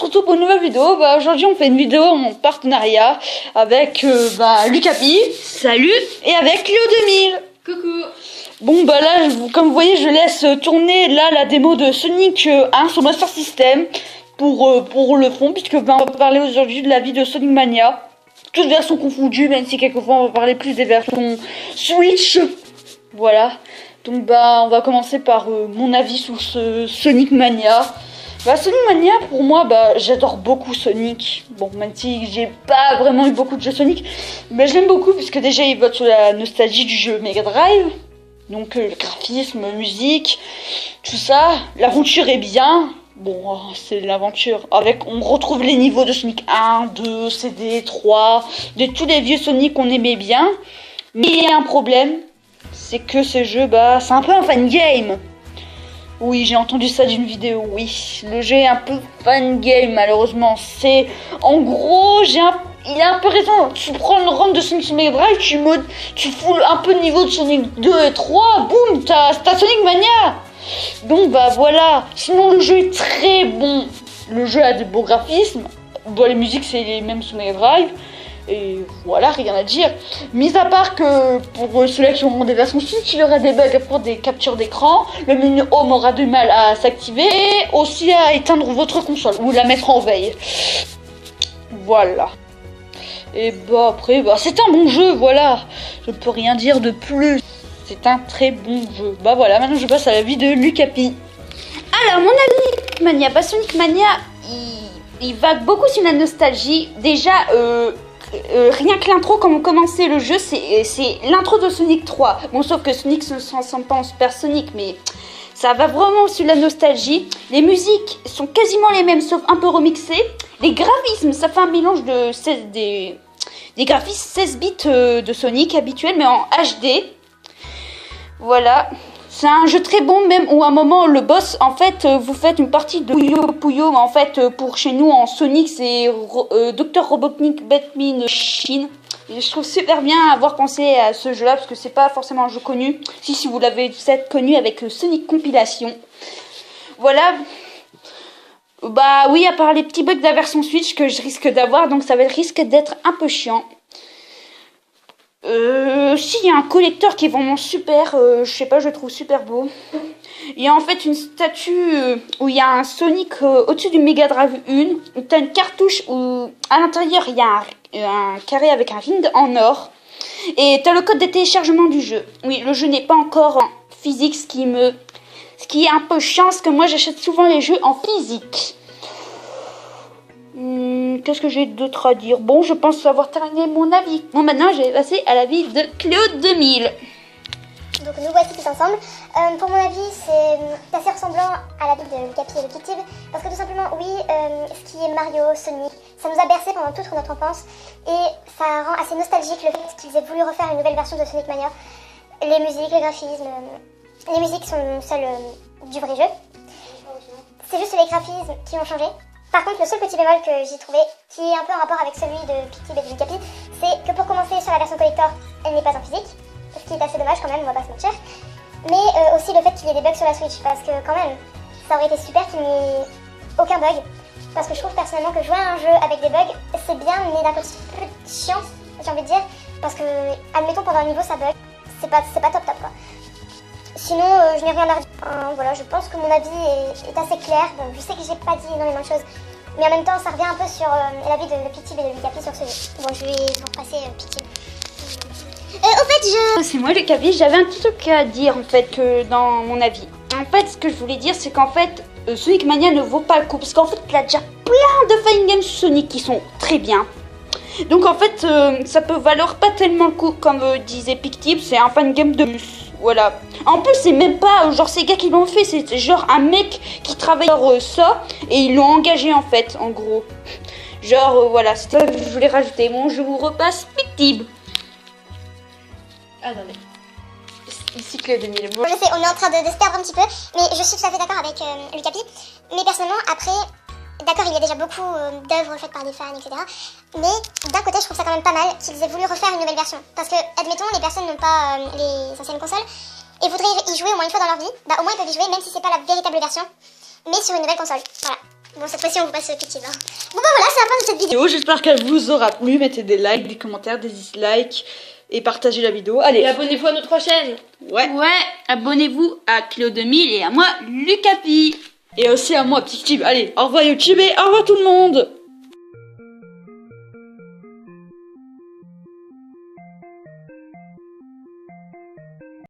se retrouve pour une nouvelle vidéo. Aujourd'hui on fait une vidéo en partenariat avec Lucapi. Salut. Et avec Cléo2000. Coucou. Bon là, comme vous voyez, je laisse tourner là la démo de Sonic 1 sur Master System pour le fond, puisque on va parler aujourd'hui de la vie de Sonic Mania. Toutes versions confondues, même si quelquefois on va parler plus des versions Switch. Voilà. Donc on va commencer par mon avis sur ce Sonic Mania. Sonic Mania, pour moi, j'adore beaucoup Sonic. Bon, même si j'ai pas vraiment eu beaucoup de jeux Sonic, mais je l'aime beaucoup puisque déjà il vote sur la nostalgie du jeu Mega Drive. Donc le graphisme, musique, tout ça. L'aventure est bien. Bon, c'est l'aventure. On retrouve les niveaux de Sonic 1, 2, CD, 3, de tous les vieux Sonic qu'on aimait bien. Mais il y a un problème, c'est que ce jeu, c'est un peu un fan game. Oui, j'ai entendu ça d'une vidéo, oui. Le jeu est un peu fan game, malheureusement. En gros, il a un peu raison. Tu prends le ROM de Sonic Mega Drive, tu fous un peu de niveau de Sonic 2 et 3, boum, t'as Sonic Mania. Donc voilà. Sinon le jeu est très bon. Le jeu a de beaux graphismes. Les musiques c'est les mêmes sur Mega Drive. Et voilà, rien à dire. Mis à part que pour ceux-là qui auront des versions Switch, il y aura des bugs pour des captures d'écran. Le menu Home aura du mal à s'activer. Et aussi à éteindre votre console ou la mettre en veille. Voilà. Et après, c'est un bon jeu, voilà. Je peux rien dire de plus. C'est un très bon jeu. Voilà, maintenant je passe à la vie de Lucapi. Alors, mon ami Mania, Sonic Mania, il vague beaucoup sur la nostalgie. Déjà, rien que l'intro, quand on commençait le jeu, c'est l'intro de Sonic 3. Bon, sauf que Sonic ne se ressemble pas en Super Sonic, mais ça va vraiment sur la nostalgie. Les musiques sont quasiment les mêmes, sauf un peu remixées. Les graphismes, ça fait un mélange de des graphismes 16 bits de Sonic habituels, mais en HD. Voilà. C'est un jeu très bon, même où à un moment, le boss, en fait, vous faites une partie de Puyo Puyo. En fait, pour chez nous, en Sonic, c'est Dr. Robotnik Batman Machine. Et je trouve super bien avoir pensé à ce jeu-là, parce que c'est pas forcément un jeu connu. Si vous l'avez peut-être connu avec Sonic Compilation. Voilà. Oui, à part les petits bugs de la version Switch que je risque d'avoir, donc ça risque d'être un peu chiant. Il y a un collecteur qui est vraiment super, je sais pas, je le trouve super beau. Il y a en fait une statue où il y a un Sonic au-dessus du Mega Drive 1. T'as une cartouche où à l'intérieur il y a un carré avec un ring en or. Et t'as le code de téléchargement du jeu. Oui, le jeu n'est pas encore en physique, ce qui est un peu chiant, parce que moi j'achète souvent les jeux en physique. Qu'est-ce que j'ai d'autre à dire? Bon, je pense avoir terminé mon avis. Bon, maintenant, je vais passer à l'avis de Cléo2000. Donc, nous voici tous ensemble. Pour mon avis, c'est assez ressemblant à l'avis de Lucapi et Lucapi. Parce que tout simplement, oui, ce qui est Mario, Sonic, ça nous a bercé pendant toute notre enfance. Et ça rend assez nostalgique le fait qu'ils aient voulu refaire une nouvelle version de Sonic Mania. Les musiques, les graphismes, les musiques sont celles du vrai jeu. C'est juste les graphismes qui ont changé. Par contre, le seul petit bémol que j'ai trouvé, qui est un peu en rapport avec celui de Pictib et de Lucapi, c'est que pour commencer sur la version collector, elle n'est pas en physique, ce qui est assez dommage quand même, on va pas se mentir. Mais aussi le fait qu'il y ait des bugs sur la Switch, parce que quand même, ça aurait été super qu'il n'y ait aucun bug. Parce que je trouve personnellement que jouer à un jeu avec des bugs, c'est bien, mais d'un petit peu chiant, j'ai envie de dire. Parce que, admettons, pendant un niveau ça bug, c'est pas top quoi. Sinon, je n'ai rien à redire. Voilà, je pense que mon avis est assez clair. Bon, je sais que j'ai pas dit énormément de choses, mais en même temps, ça revient un peu sur l'avis de Pictib et de Lucapi sur ce jeu. Bon, je vais vous repasser Pictib. Au fait, C'est moi, Lucapi, j'avais un petit truc à dire, en fait, dans mon avis. En fait, ce que je voulais dire, c'est qu'en fait, Sonic Mania ne vaut pas le coup, parce qu'en fait, il y a déjà plein de fan games sur Sonic qui sont très bien. Donc, en fait, ça peut valoir pas tellement le coup, comme disait Pictib, c'est un fan game de plus. Voilà. En plus, c'est même pas genre ces gars qui l'ont fait, c'est genre un mec qui travaille sur ça et ils l'ont engagé en fait, en gros. Genre, voilà, c'était ça que je voulais rajouter. Bon, je vous repasse Pictib. Attendez. Ici Cléo2000. je sais, on est en train de se perdre un petit peu, mais je suis tout à fait d'accord avec Lucapi. Mais personnellement, après, d'accord, il y a déjà beaucoup d'œuvres faites par des fans, etc. Mais d'un côté, je trouve ça quand même pas mal qu'ils aient voulu refaire une nouvelle version. Parce que, admettons, les personnes n'ont pas les anciennes consoles et voudraient y jouer au moins une fois dans leur vie. Au moins ils peuvent y jouer même si c'est pas la véritable version, mais sur une nouvelle console. Voilà. Bon, cette fois-ci, on vous passe YouTube. Hein. Bon, bah voilà, c'est la fin de cette vidéo. J'espère qu'elle vous aura plu. Mettez des likes, des commentaires, des dislikes et partagez la vidéo. Allez, Et abonnez-vous à notre chaîne. ouais. Ouais, abonnez-vous à Cléo2000 et à moi, Lucapi. Et aussi à moi, Petit Tib. Allez, au revoir YouTube et au revoir tout le monde.